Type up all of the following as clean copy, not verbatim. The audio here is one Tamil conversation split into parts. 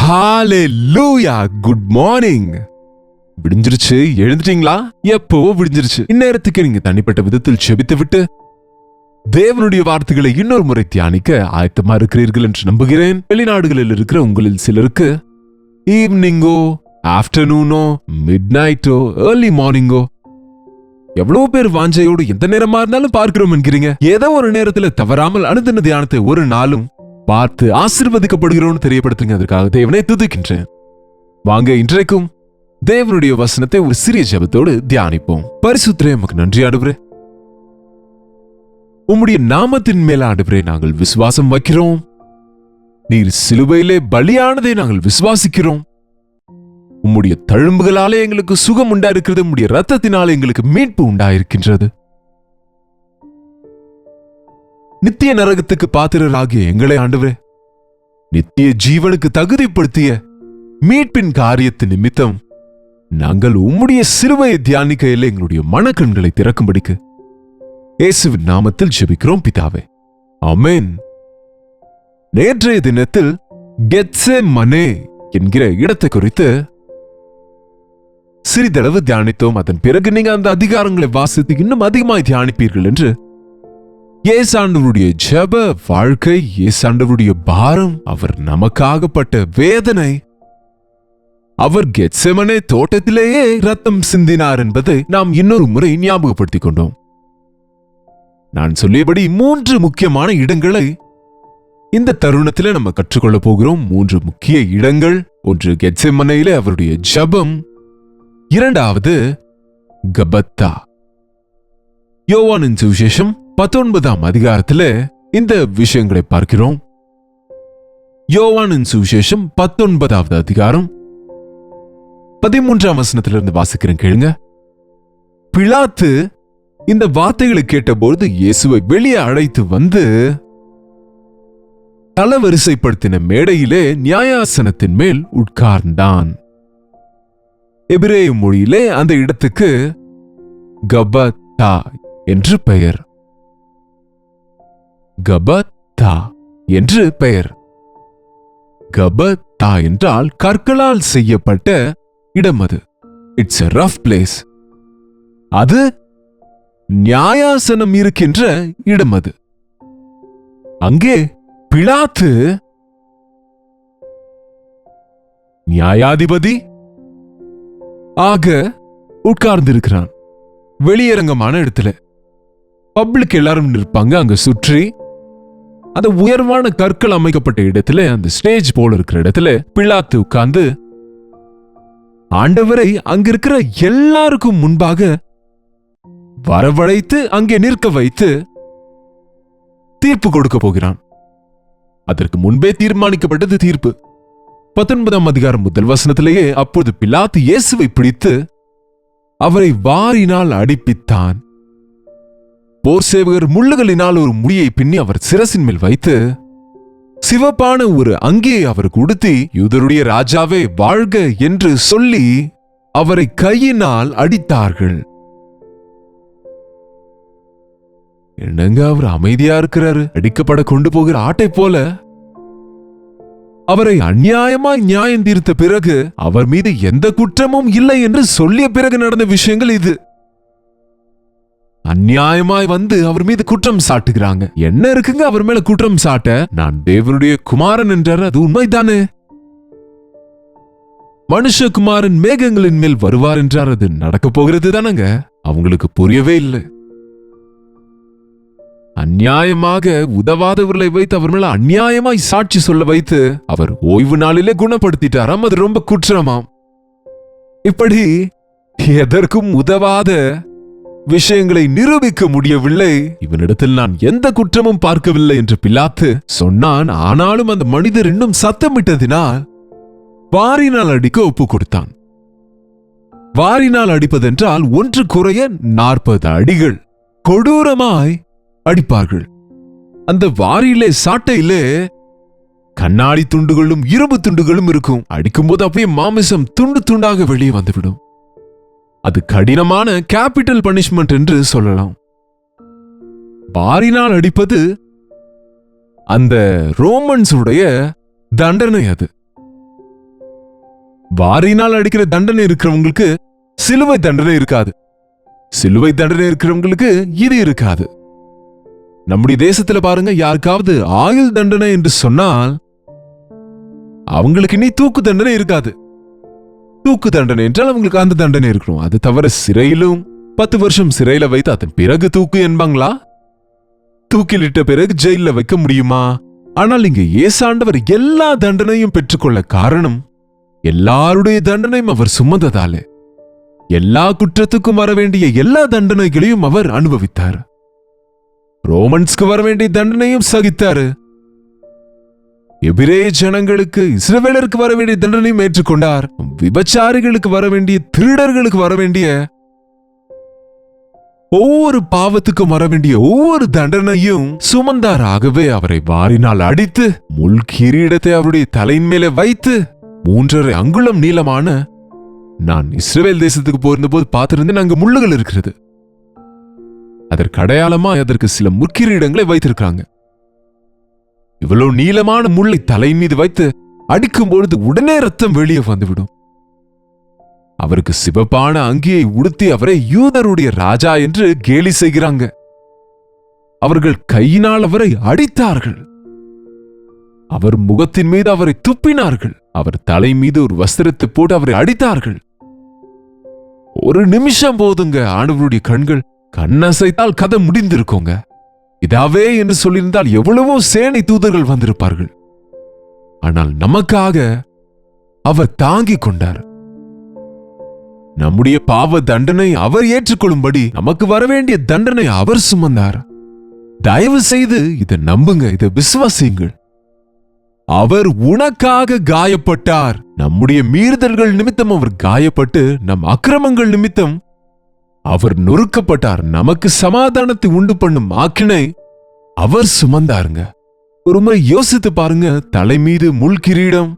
ஹalleluya குட் மார்னிங். விடிஞ்சிருச்சு, எழுந்துட்டீங்களா? எப்போ விடிஞ்சிருச்சு. இந்நேரத்துக்கு நீங்க தனிப்பட்ட விதத்தில் செபித்து விட்டு தேவனுடைய வார்த்தைகளை இன்னொரு முறை தியானிக்க ஆயத்தமா இருக்கிறீர்கள் என்று நம்புகிறேன். வெளிநாடுகளில் இருக்கிற உங்களில் சிலருக்கு ஈவினிங்கோ, ஆஃப்டர்நூனோ, மிட் நைட்டோ, ஏர்லி மார்னிங்கோ, எவ்வளவு பேர் வாஞ்சையோடு எந்த நேரமா இருந்தாலும் பார்க்கிறோம் என்கிறீங்க. ஏதோ ஒரு நேரத்தில் தவறாமல் அனுதின தியானத்தை ஒரு நாளும் பார்த்து ஆசீர்வதிக்கப்படுகிறோம் தெரியப்படுத்துங்க. அதற்காக தேவனை துதிக்கின்றேன். வாங்க இன்றைக்கும் தேவனுடைய வசனத்தை ஒரு சிறிய ஜெபத்தோடு தியானிப்போம். பரிசுத்தரே, உமக்கு நன்றி ஆண்டவரே. உம்முடைய நாமத்தின் மேல ஆண்டவரே நாங்கள் விசுவாசம் வைக்கிறோம். நீர் சிலுவையிலே பலியானதை நாங்கள் விசுவாசிக்கிறோம். உம்முடைய தழும்புகளாலே எங்களுக்கு சுகம் உண்டாயிருக்கிறது. உம்முடைய ரத்தத்தினாலே எங்களுக்கு மீட்பு உண்டாயிருக்கின்றது. நித்திய நரகத்துக்கு பாத்திரராகிய எங்களை ஆண்டவரே, நித்திய ஜீவனுக்கு தகுதிப்படுத்திய மீட்பின் காரியத்து நிமித்தம் நாங்கள் உம்முடைய சிலுவையை தியானிக்கையில் எங்களுடைய மனக்கண்களை திறக்கும்படிக்கு இயேசுவின் நாமத்தில் ஜெபிக்கிறோம் பிதாவே, ஆமென். நேற்றைய தினத்தில் கெத்செமனே என்கிற இடத்தை குறித்து சிறிதளவு தியானித்தோம். அதன் பிறகு நீங்க அந்த அதிகாரங்களை வாசித்து இன்னும் அதிகமாய் தியானிப்பீர்கள் என்று இயேசாண்டவருடைய ஜெப வாழ்க்கை, இயேசாண்டவருடைய பாரம், அவர் நமக்காகப்பட்ட வேதனை, அவர் கெத்செமனே தோட்டத்திலேயே ரத்தம் சிந்தினார் என்பதை நாம் இன்னொரு முறை ஞாபகப்படுத்திக் கொண்டோம். நான் சொல்லியபடி 3 முக்கியமான இடங்களை இந்த தருணத்திலே நம்ம கற்றுக்கொள்ள போகிறோம். 3 முக்கிய இடங்கள். ஒன்று கெத்செமனேயிலே அவருடைய ஜெபம், இரண்டாவது கபத்தா. யோவானின் சுவிசேஷம் 19ஆம் அதிகாரத்திலே இந்த விஷயங்களை பார்க்கிறோம். யோவானின் சுவிசேஷம் 19வது அதிகாரம் 13ஆம் வசனத்திலிருந்து வாசிக்கிறேன், கேளுங்க. பிலாத்து இந்த வார்த்தைகளை கேட்டபோது இயேசுவை வெளியே அழைத்து வந்து தளவரிசைப்படுத்தின மேடையிலே நியாயாசனத்தின் மேல் உட்கார்ந்தான். எபிரேய மொழியிலே அந்த இடத்துக்கு கபத்தா என்று பெயர். கபத்தா என்று பெயர். கபத்தா என்றால் கற்களால் செய்யப்பட்ட இடம். அது இட்ஸ் a rough place. அது நியாயாசனம் இருக்கின்ற இடம். அது அங்கே பிலாத்து நியாயாதிபதி ஆக உட்கார்ந்திருக்கிறான். வெளியரங்கமான இடத்துல பப்ளிக் எல்லாரும் நிற்பாங்க. அங்க சுற்றி அந்த உயர்வான கற்கள் அமைக்கப்பட்ட இடத்துல, அந்த ஸ்டேஜ் போல இருக்கிற இடத்துல பிலாத்து உட்கார்ந்து ஆண்டவரை அங்கிருக்கிற எல்லாருக்கும் முன்பாக வரவழைத்து அங்கே நிற்க வைத்து தீர்ப்பு கொடுக்க போகிறான். அதற்கு முன்பே தீர்மானிக்கப்பட்டது தீர்ப்பு. 19ஆம் அதிகாரம் முதல் வசனத்திலேயே, அப்போது பிலாத்து இயேசுவை பிடித்து அவரை வாரினால் அடிப்பித்தான். போர் சேவகர் முள்ளுகளினால் ஒரு முடியை பின்னி அவர் சிரசின் மேல் வைத்து சிவப்பான ஒரு அங்கியை அவருக்கு உடுத்தி, யூதருடைய ராஜாவே வாழ்க என்று சொல்லி அவரை கையினால் அடித்தார்கள். என்னங்க, அவர் அமைதியா இருக்கிறாரு. அடிக்கப்பட கொண்டு போகிற ஆட்டை போல. அவரை அநியாயமாய் நியாயம் தீர்த்த பிறகு, அவர் மீது எந்த குற்றமும் இல்லை என்று சொல்லிய பிறகு நடந்த விஷயங்கள் இது. அநியாயமாய் வந்து அவர் மீது குற்றம் சாட்டுகிறாங்க. என்ன இருக்குங்க அவர் மேல குற்றம் சாட்ட? நான் தேவனுடைய குமாரன் என்றார், அது உண்மைதானே. மனுஷகுமாரன் மேகங்களின் மேல் வருவார் என்றார், அது நடக்க போகிறது தானங்க. அவங்களுக்கு புரியவே இல்லை. அநியாயமாக உதவாதவர்களை வைத்து அவர் மேல அநியாயமாய் சாட்சி சொல்ல வைத்து அவர் ஓய்வு நாளிலே குணப்படுத்திட்டாராம். அது ரொம்ப குற்றமாம். இப்படி எதற்கும் உதவாத விஷயங்களை நிரூபிக்க முடியவில்லை. இவனிடத்தில் நான் எந்த குற்றமும் பார்க்கவில்லை என்று பிலாத்து சொன்னான். ஆனாலும் அந்த மனிதர் இன்னும் சத்தமிட்டதினால் வாரினால் அடிக்க ஒப்பு கொடுத்தான். வாரினால் அடிப்பதென்றால் ஒன்று குறைய 40 அடிகள் கொடூரமாய் அடிப்பார்கள். அந்த வாரியிலே சாட்டையிலே கண்ணாடி துண்டுகளும் இரும்பு துண்டுகளும் இருக்கும். அடிக்கும்போது அப்படியே மாமிசம் துண்டு துண்டாக வெளியே வந்துவிடும். அது கடினமான கேபிட்டல் பனிஷ்மெண்ட் என்று சொல்லலாம். வாரினால் அடிப்பது அந்த ரோமன்ஸ் உடைய தண்டனை. அது வாரினால் அடிக்கிற தண்டனை இருக்கிறவங்களுக்கு சிலுவை தண்டனை இருக்காது. சிலுவை தண்டனை இருக்கிறவங்களுக்கு இது இருக்காது. நம்முடைய தேசத்துல பாருங்க, யாருக்காவது ஆயுள் தண்டனை என்று சொன்னால் அவங்களுக்கு இனி தூக்கு தண்டனை இருக்காது. தூக்கு தண்டனை என்றால் அவங்களுக்கு அந்த தண்டனை இருக்கணும். அது தவிர சிறையிலும் 10 வருஷம் சிறையில வைத்து அதன் பிறகு தூக்கு என்பாங்களா? தூக்கிலிட்ட பிறகு ஜெயில வைக்க முடியுமா? ஆனால் இங்க இயேசாண்டவர் எல்லா தண்டனையும் பெற்றுக்கொள்ள காரணம், எல்லாருடைய தண்டனையும் அவர் சுமந்ததாலே எல்லா குற்றத்துக்கும் வர வேண்டிய எல்லா தண்டனைகளையும் அவர் அனுபவித்தார். ரோமன்ஸ்க்கு வர வேண்டிய தண்டனையும் சகித்தாரு. எபிரேய ஜனங்களுக்கு, இஸ்ரவேலருக்கு வர வேண்டிய தண்டனையும் ஏற்றுக்கொண்டார். விபச்சாரிகளுக்கு வர வேண்டிய, திருடர்களுக்கு வர வேண்டிய, ஒவ்வொரு பாவத்துக்கும் வர வேண்டிய ஒவ்வொரு தண்டனையும் சுமந்தார். ஆகவே அவரை வாரினால் அடித்து முள் கிரீடத்தை அவருடைய தலையின் மேலே வைத்து 3.5 அங்குலம் நீளமான, நான் இஸ்ரவேல் தேசத்துக்கு போயிருந்த போது பார்த்திருந்தேன், அங்கு முள்ளுகள் இருக்கிறது. அதற்கு அடையாளமா அதற்கு சில முற்கிரீடங்களை வைத்திருக்காங்க. இவ்வளவு நீளமான முள்ளை தலையின் மீது வைத்து அடிக்கும் பொழுது உடனே ரத்தம் வெளியே வந்துவிடும். அவருக்கு சிவப்பான அங்கியை உடுத்தி அவரை யூதருடைய ராஜா என்று கேலி செய்கிறாங்க. அவர்கள் கையினால் அவரை அடித்தார்கள். அவர் முகத்தின் மீது அவரை துப்பினார்கள். அவர் தலை மீது ஒரு வஸ்திரத்தை போட்டு அவரை அடித்தார்கள். ஒரு நிமிஷம் போதுங்க, ஆண்டவருடைய கண்கள் கண்ணசைத்தால் கதை முடிந்திருக்கோங்க. இதாவே என்று சொல்லியிருந்தால் எவ்வளவோ சேனை தூதர்கள் வந்திருப்பார்கள். ஆனால் நமக்காக அவர் தாங்கிக் கொண்டார். நம்முடைய பாவ தண்டனை அவர் ஏற்றுக்கொள்ளும்படி நமக்கு வரவேண்டிய தண்டனை அவர் சுமந்தார். தயவு செய்து இதை நம்புங்க, இதை விசுவாசியுங்கள். அவர் உனக்காக காயப்பட்டார். நம்முடைய மீறுதல்கள் நிமித்தம் அவர் காயப்பட்டு, நம் அக்கிரமங்கள் நிமித்தம் அவர் நொறுக்கப்பட்டார். நமக்கு சமாதானத்தை உண்டு பண்ணும் ஆக்கினை அவர் சுமந்தாருங்க. ஒரு முறை யோசித்து பாருங்க, தலை மீது முள் கிரீடம்,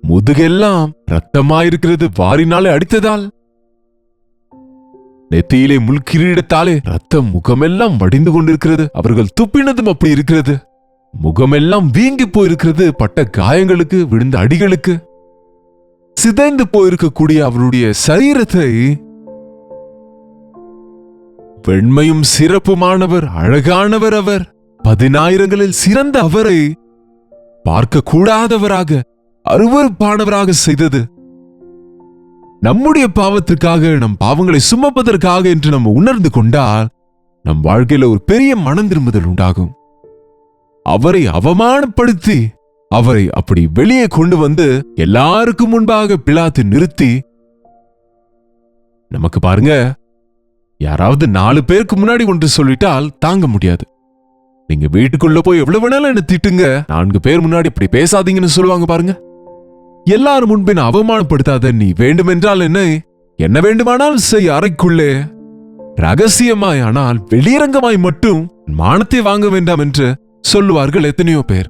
முதுகெல்லாம் ரத்தமாயிருக்கிறது வாரினாலே அடித்ததால். நெத்தியிலே முள் கிரீடத்தாலே ரத்தம் முகமெல்லாம் வடிந்து கொண்டிருக்கிறது. அவர்கள் துப்பினதும் அப்படி இருக்கிறது. முகமெல்லாம் வீங்கி போயிருக்கிறது. பட்ட காயங்களுக்கு, விழுந்த அடிகளுக்கு. சிதைந்து போயிருக்கக்கூடிய அவருடைய சரீரத்தை வெண்மையும் சிறப்புமானவர், அழகானவர் அவர், 10,000களில் சிறந்த அவரை பார்க்க கூடாதவராக, அருவருப்பானவராக செய்தது நம்முடைய பாவத்திற்காக, நம் பாவங்களை சுமப்பதற்காக என்று நம்ம உணர்ந்து கொண்டால் நம் வாழ்க்கையில ஒரு பெரிய மனம் திரும்புதல் உண்டாகும். அவரை அவமானப்படுத்தி அவரை அப்படி வெளியே கொண்டு வந்து எல்லாருக்கும் முன்பாக பிலாத்து நிறுத்தி, நமக்கு பாருங்க, யாராவது 4 பேருக்கு முன்னாடி ஒன்று சொல்லிட்டால் தாங்க முடியாது. நீங்க வீட்டுக்குள்ள போய் எவ்வளவு வேணாலும் என்ன திட்டுங்க, 4 பேர் முன்னாடி இப்படி பேசாதீங்கன்னு சொல்லுவாங்க பாருங்க. எல்லாரும் முன்பின் அவமானப்படுத்தாத, நீ வேண்டுமென்றால் என்ன வேண்டுமானால் செய், அறைக்குள்ளே ரகசியமாய், ஆனால் வெளியரங்கமாய் மட்டும் மானத்தை வாங்க வேண்டாம் என்று சொல்லுவார்கள் எத்தனையோ பேர்.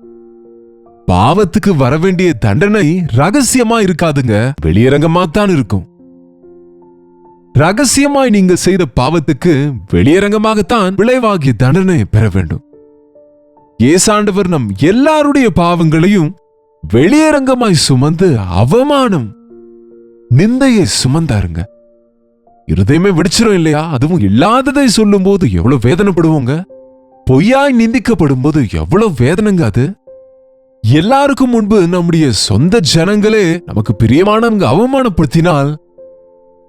பாவத்துக்கு வரவேண்டிய தண்டனை ரகசியமா இருக்காதுங்க, வெளியரங்கமாத்தான் இருக்கும். ரகசியமாய் நீங்கள் செய்த பாவத்துக்கு வெளியரங்கமாகத்தான் விளைவாகிய தண்டனை பெற வேண்டும். இயேசாண்டவர் நம் எல்லாருடைய பாவங்களையும் வெளியரங்கமாய் சுமந்து அவமானம், நிந்தையை சுமந்தாருங்க. இருதயமே வெடிச்சிரும் இல்லையா? அதுவும் இல்லாததை சொல்லும் போது எவ்வளவு வேதனைப்படுவோங்க. பொய்யாய் நிந்திக்கப்படும் போது எவ்வளவு வேதனைங்க அது. எல்லாருக்கும் முன்பு நம்முடைய சொந்த ஜனங்களே நமக்கு பிரியமானவங்க அவமானப்படுத்தினால்,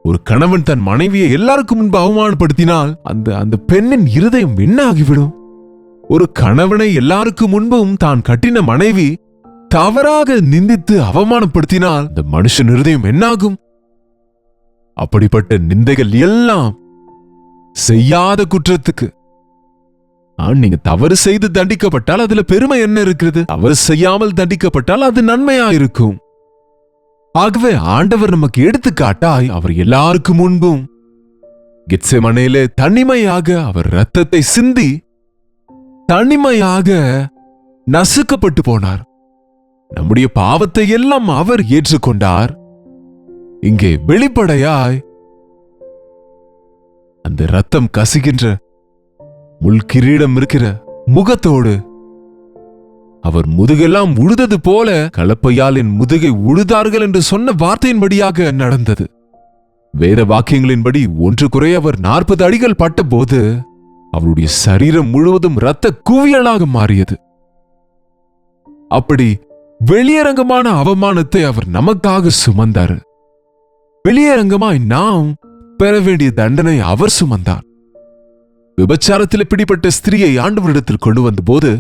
ஒரு கணவன் தன் மனைவியை எல்லாருக்கும் முன்பு அவமானப்படுத்தினால் அந்த பெண்ணின் இருதயம் என்ன ஆகிவிடும்? ஒரு கணவனை எல்லாருக்கும் முன்பும் தான் கட்டின மனைவி தவறாக நிந்தித்து அவமானப்படுத்தினால் இந்த மனுஷன் இருதயம் என்னாகும்? அப்படிப்பட்ட நிந்தைகள் எல்லாம் செய்யாத குற்றத்துக்கு. நீங்க தவறு செய்து தண்டிக்கப்பட்டால் அதுல பெருமை என்ன இருக்கிறது? தவறு செய்யாமல் தண்டிக்கப்பட்டால் அது நன்மையா இருக்கும். ஆகவே ஆண்டவர் நமக்கு எடுத்துக்காட்டாய் அவர் எல்லாருக்கும் முன்பும் கெத்செமனேலே தனிமையாக அவர் இரத்தத்தை சிந்தி தனிமையாக நசுக்கப்பட்டு போனார். நம்முடைய பாவத்தை எல்லாம் அவர் ஏற்றுக்கொண்டார். இங்கே வெளிப்படையாய் அந்த இரத்தம் கசிகின்ற முள் கிரீடம் இருக்கிற முகத்தோடு அவர் முதுகெல்லாம் உழுதது போல கலப்பையால் என் முதுகை உழுதார்கள் என்று சொன்ன வார்த்தையின்படியாக நடந்தது. வேத வாக்கியங்களின்படி ஒன்று குறைய அவர் 40 அடிகள் பட்ட போது அவருடைய சரீரம் முழுவதும் இரத்த குவியலாக மாறியது. அப்படி வெளியரங்கமான அவமானத்தை அவர் நமக்காக சுமந்தார். வெளியரங்கமாய் நாம் பெற வேண்டிய தண்டனை அவர் சுமந்தார். விபச்சாரத்தில் பிடிப்பட்ட ஸ்திரீயை ஆண்டவரிடத்தில் கொண்டு வந்த போது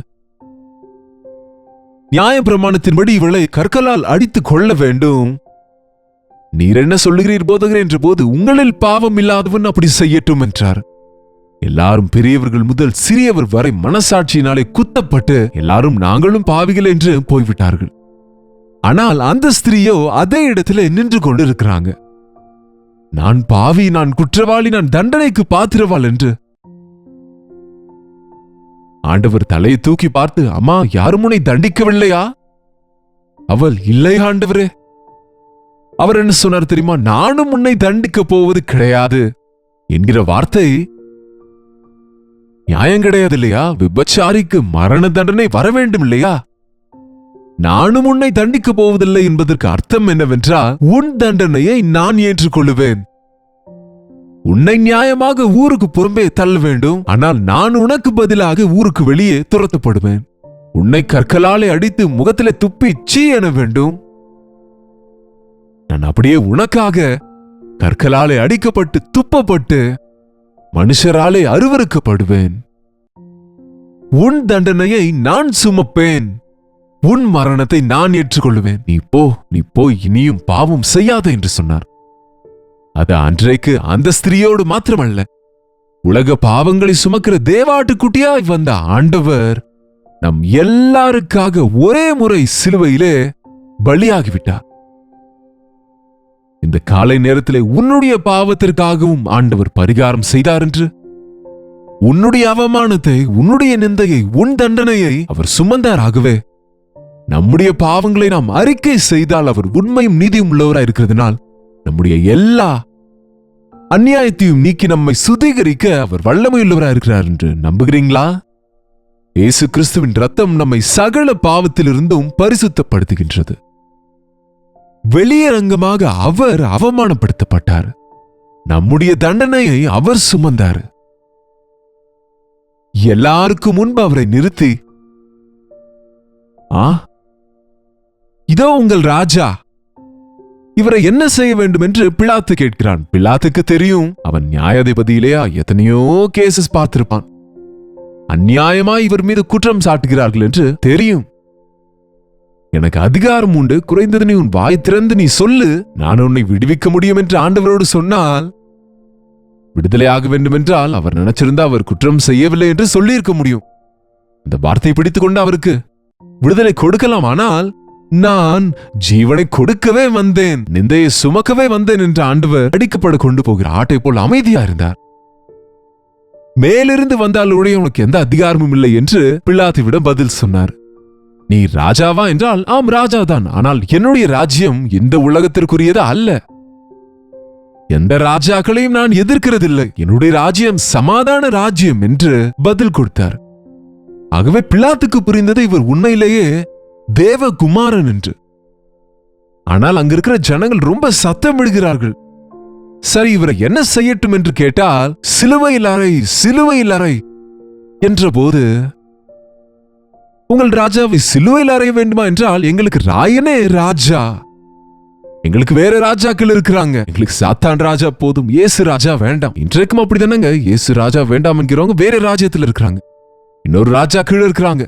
நியாய பிரமாணத்தின்படி இவளை கற்களால் அடித்துக் கொள்ள வேண்டும். நீர் என்ன சொல்லுகிறீர் போதகரே என்ற போது, உங்களில் பாவம் இல்லாதவன் அப்படி செய்யட்டும் என்றார். எல்லாரும் பெரியவர்கள் முதல் சிறியவர் வரை மனசாட்சியினாலே குத்தப்பட்டு எல்லாரும் நாங்களும் பாவிகள் என்று போய்விட்டார்கள். ஆனால் அந்த ஸ்திரீயோ அதே இடத்துல நின்று கொண்டு இருக்கிறாங்க. நான் பாவி, நான் குற்றவாளி, நான் தண்டனைக்கு பாத்திரவாள் என்று. ஆண்டவர் தலையை தூக்கி பார்த்து, அம்மா, யாரும் உன்னை தண்டிக்கவில்லையா? அவள், இல்லை ஆண்டவரே. அவர் என்ன சொன்னார் தெரியுமா? நானும் உன்னை தண்டிக்க போவது கிடையாது என்கிற வார்த்தை நியாயம் கிடையாது இல்லையா? விபச்சாரிக்கு மரண தண்டனை வர வேண்டும் இல்லையா? நானும் உன்னை தண்டிக்க போவதில்லை என்பதற்கு அர்த்தம் என்னவென்றால், உன் தண்டனையை நான் ஏற்றுக்கொள்ளுவேன். உன்னை நியாயமாக ஊருக்கு புறம்பே தள்ள வேண்டும், ஆனால் நான் உனக்கு பதிலாக ஊருக்கு வெளியே துரத்தப்படுவேன். உன்னை கற்களாலே அடித்து முகத்திலே துப்பி சீ என வேண்டும். நான் அப்படியே உனக்காக கற்களாலே அடிக்கப்பட்டு துப்பப்பட்டு மனுஷராலே அருவருக்கப்படுவேன். உன் தண்டனையை நான் சுமப்பேன், உன் மரணத்தை நான் ஏற்றுக்கொள்ளுவேன். நீ போய் இனியும் பாவம் செய்யாத என்று சொன்னார். அது அன்றைக்கு அந்த ஸ்திரீயோடு மாத்திரமல்ல, உலக பாவங்களை சுமக்கிற தேவாட்டுக்குட்டியாய் வந்த ஆண்டவர் நம் எல்லாருக்காக ஒரே முறை சிலுவையிலே பலியாகிவிட்டார். இந்த காலை நேரத்திலே உன்னுடைய பாவத்திற்காகவும் ஆண்டவர் பரிகாரம் செய்தார் என்று, உன்னுடைய அவமானத்தை, உன்னுடைய நிந்தையை, உன் தண்டனையை அவர் சுமந்தாராகவே. நம்முடைய பாவங்களை நாம் அறிக்கை செய்தால் அவர் உண்மையும் நீதியும் உள்ளவராய் இருக்கிறதுனால் நம்முடைய எல்லா அநியாயத்தையும் நீக்கி நம்மை சுத்திகரிக்க அவர் வல்லமையுள்ளவராய் இருக்கிறார் என்று நம்புகிறீங்களா? இயேசு கிறிஸ்துவின் இரத்தம் நம்மை சகல பாவத்திலிருந்தும் பரிசுத்தப்படுத்துகின்றது. வெளியரங்கமாக அவர் அவமானப்படுத்தப்பட்டார். நம்முடைய தண்டனையை அவர் சுமந்தார். எல்லாருக்கும் முன்பு அவரை நிறுத்தி, இதோ உங்கள் ராஜா, இவரை என்ன செய்ய வேண்டும் என்று பிலாத்து கேட்கிறான். பிலாத்துக்கு தெரியும், அவன் நியாயாதிபதியிலேயா எத்தனையோ கேசஸ் பார்த்திருப்பான். அநியாயமாய் இவர் மீது குற்றம் சாட்டுகிறார்கள் என்று தெரியும். எனக்கு அதிகாரம் உண்டு, குறைந்தது நீ உன் வாய் திறந்து நீ சொல்லு, நான் உன்னை விடுவிக்க முடியும் என்று ஆண்டவரோடு சொன்னால், விடுதலையாக வேண்டும் என்றால் அவர் நினைச்சிருந்தா அவர் குற்றம் செய்யவில்லை என்று சொல்லியிருக்க முடியும். அந்த வார்த்தையை பிடித்துக் கொண்டு அவருக்கு விடுதலை கொடுக்கலாம். ஆனால் நான் ஜீவனை கொடுக்கவே வந்தேன், நிந்தையை சுமக்கவே வந்தேன் என்று ஆண்டவர் அடிக்கப்பட கொண்டு போகிற ஆட்டை போல் அமைதியா இருந்தார். மேலிருந்து வந்தாலுடைய உனக்கு எந்த அதிகாரமும் இல்லை என்று பிலாத்துவிடம் பதில் சொன்னார். நீ ராஜாவா என்றால், ஆம் ராஜாதான், ஆனால் என்னுடைய ராஜ்யம் இந்த உலகத்திற்குரியது அல்ல. எந்த ராஜாக்களையும் நான் எதிர்க்கிறதில்லை, என்னுடைய ராஜ்யம் சமாதான ராஜ்யம் என்று பதில் கொடுத்தார். ஆகவே பிலாத்துக்கு புரிந்தது இவர் உண்மையிலேயே தேவகுமாரன் என்று. ஆனால் அங்கிருக்கிற ஜனங்கள் ரொம்ப சத்தம் விடுகிறார்கள். சரி, இவரை என்ன செய்யட்டும் என்று கேட்டால், சிலுவையில் அறை, சிலுவையில் அறை என்ற போது, உங்கள் ராஜாவை சிலுவையில் அறைய வேண்டுமா என்றால், எங்களுக்கு ராயனே ராஜா, எங்களுக்கு வேற ராஜாக்கள் இருக்கிறாங்க, எங்களுக்கு சாத்தான் ராஜா போதும், இயேசு ராஜா வேண்டாம். இன்றைக்கும் அப்படிதானங்க, இயேசு ராஜா வேண்டாம் என்கிறவங்க வேற ராஜ்யத்தில் இருக்கிறாங்க, இன்னொரு ராஜா கீழே இருக்கிறாங்க.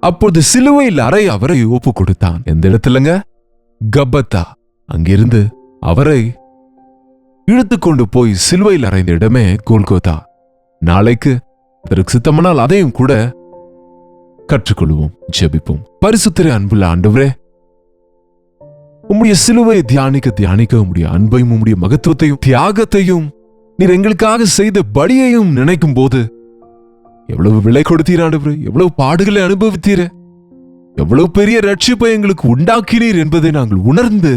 அப்போது சிலுவையில் அறை அவரை ஒப்பு கொடுத்தான். எந்த இடத்துலங்க? கபத்தா. அங்கிருந்து அவரை இழுத்துக்கொண்டு போய் சிலுவையில் அறைந்த இடமே கோல்கோதா. நாளைக்கு அதற்கு சித்தமானால் அதையும் கூட கற்றுக்கொள்வோம், ஜெபிப்போம். பரிசுத்தரே, அன்புள்ள ஆண்டவரே, உம்முடைய சிலுவையை தியானிக்க தியானிக்க உம்முடைய அன்பையும் உம்முடைய மகத்துவத்தையும் தியாகத்தையும் நீர் எங்களுக்காக செய்த பலியையும் நினைக்கும் போது எவ்வளவு விலை கொடுத்தீர் ஆண்டவரே, எவ்வளவு பாடுகளை அனுபவித்தீர, எவ்வளவு பெரிய ரட்சிப்பை எங்களுக்கு உண்டாக்கினீர் என்பதை நாங்கள் உணர்ந்து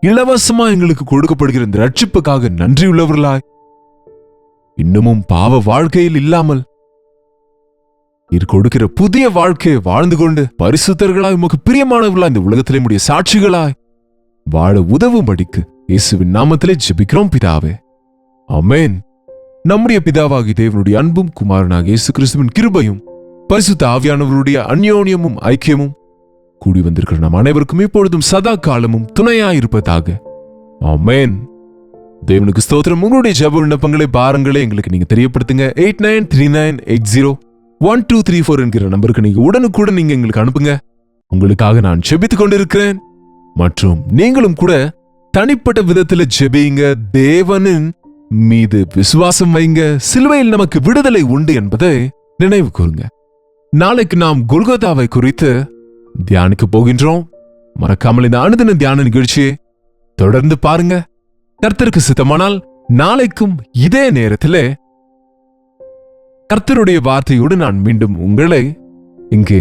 இலவசமா எங்களுக்கு கொடுக்கப்படுகிற இந்த ரட்சிப்புக்காக நன்றியுள்ளவர்களாய் இன்னமும் பாவ வாழ்க்கையில் இல்லாமல் நீர் கொடுக்கிற புதிய வாழ்க்கையை வாழ்ந்து கொண்டு பரிசுத்தர்களாய் உமக்கு பிரியமானவர்களாய் இந்த உலகத்திலே முடிய சாட்சிகளாய் வாழ உதவும்படிக்கு இயேசுவின் நாமத்திலே ஜெபிக்கிறோம் பிதாவே, ஆமென். நம்முடைய பிதாவாகி தேவனுடைய அன்பும் குமாரனாக இயேசு கிறிஸ்துவின் கிருபையும் பரிசுத்த ஆவியானவருடைய அந்யோன்யமும் ஐக்கியமும் கூடி வந்திருக்கிற நம் அனைவருக்கும் இப்பொழுதும் சதா காலமும் துணையாயிருப்பதாக, ஆமென். தேவனுக்கு ஸ்தோத்திரம். உங்களுடைய ஜெப விண்ணப்பங்களை பாரங்களை எங்களுக்கு நீங்க தெரியப்படுத்துங்க. 8939801234 என்கிற நம்பருக்கு நீங்க உடனுக்குடன் நீங்க எங்களுக்கு அனுப்புங்க. உங்களுக்காக நான் ஜெபித்துக் கொண்டிருக்கிறேன். மற்றும் நீங்களும் கூட தனிப்பட்ட விதத்துல ஜெபிங்க. தேவனின் மீது விசுவாசம் வைங்க. சிலுவையில் நமக்கு விடுதலை உண்டு என்பதை நினைவு கூறுங்க. நாளைக்கு நாம் கொல்கோதாவை குறித்து தியானிக்க போகின்றோம். மறக்காமல் இந்த அனுதின தியான நிகழ்ச்சியை தொடர்ந்து பாருங்க. கர்த்தருக்கு சித்தமானால் நாளைக்கும் இதே நேரத்திலே கர்த்தருடைய வார்த்தையோடு நான் மீண்டும் உங்களை இங்கே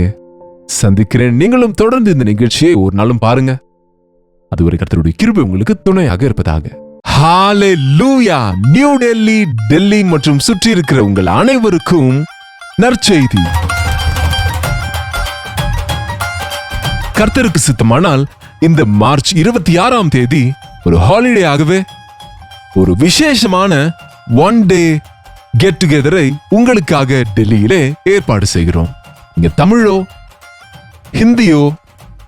சந்திக்கிறேன். நீங்களும் தொடர்ந்து இந்த நிகழ்ச்சியை ஒரு நாளும் பாருங்க. அதுவரை கர்த்தருடைய கிருபை உங்களுக்கு துணையாக இருப்பதாக. ஹalleluya. நியூ டெல்லி, டெல்லி மற்றும் சுற்றி இருக்கிற உங்கள் அனைவருக்கும் நற்செய்தி. கர்த்தருக்கு சித்தமானால் இந்த மார்ச் 26ஆம் தேதி ஒரு ஹாலிடே ஆகவே ஒரு விசேஷமான ஒன் டே கெட் டுகெதரை உங்களுக்காக டெல்லியிலே ஏற்பாடு செய்கிறோம். இங்க தமிழோ ஹிந்தியோ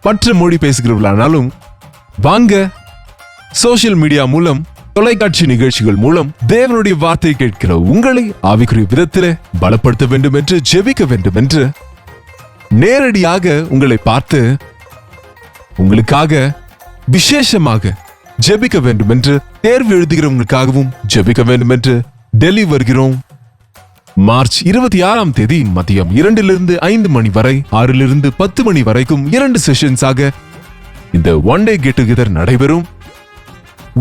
மற்ற மொழி பேசுகிறவர்களானாலும் வாங்க. சோசியல் மீடியா மூலம், தொலைக்காட்சி நிகழ்ச்சிகள் மூலம் தேவனுடைய வார்த்தை கேட்கிற உங்களை ஆவிக்குரிய விதத்திலே பலப்படுத்த வேண்டும் என்று, ஜெபிக்க வேண்டும் என்று, நேரடியாக உங்களை பார்த்து உங்களுக்காக விசேஷமாக ஜெபிக்க வேண்டும் என்று, தேர்வு எழுதுகிறவங்களுக்காகவும் ஜெபிக்க வேண்டும் என்று டெல்லி வருகிறோம். மார்ச் 26ஆம் தேதி மதியம் 2 to 5 மணி வரை, 6 to 10 மணி வரைக்கும் 2 செஷன்ஸாக இந்த ஒன் டே கெட் டுகெதர் நடைபெறும்.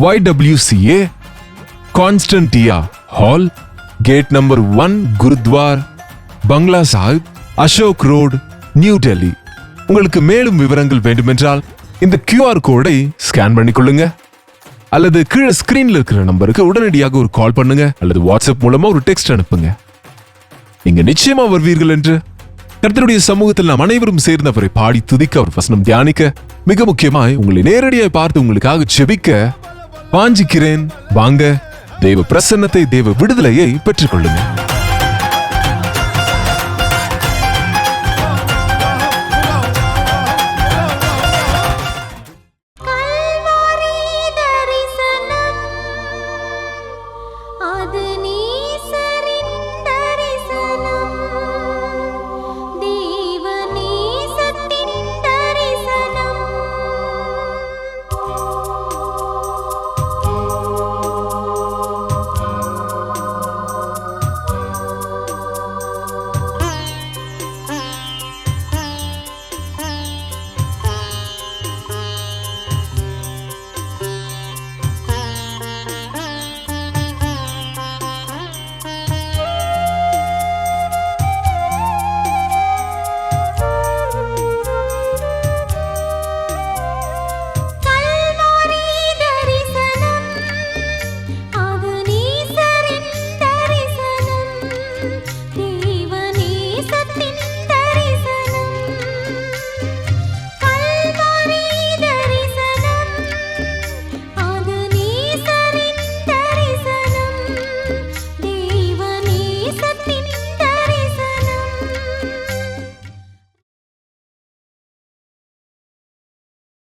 YWCA கான்ஸ்டன்டியா hall, gate number 1, Gurdwara, பங்களா சாஹிப், அசோக் ரோடு, நியூ டெல்லி. உங்களுக்கு மேலும் விவரங்கள் வேண்டுமென்றால் இந்த QR கோடை ஸ்கேன் பண்ணிக்கொள்ளுங்க. அல்லது கீழே ஸ்கிரீன்ல இருக்கிற நம்பருக்கு உடனடியாக ஒரு கால் பண்ணுங்க. அல்லது வாட்ஸ்அப் மூலமா ஒரு டெக்ஸ்ட் அனுப்புங்க. நீங்க நிச்சயமா வருவீர்கள் என்று கர்த்தருடைய சமூகத்தில் நாம் அனைவரும் சேர்ந்து அவரை பாடி துதிக்க, அவர் வசனம் தியானிக்க, மிக முக்கியமாய் உங்களை நேரடியாக பார்த்து உங்களுக்காக ஜெபிக்க வாஞ்சிக்கிறேன். வாங்க, தேவ பிரசன்னத்தை, தேவ விடுதலையை பெற்றுக்கொள்ளுங்க.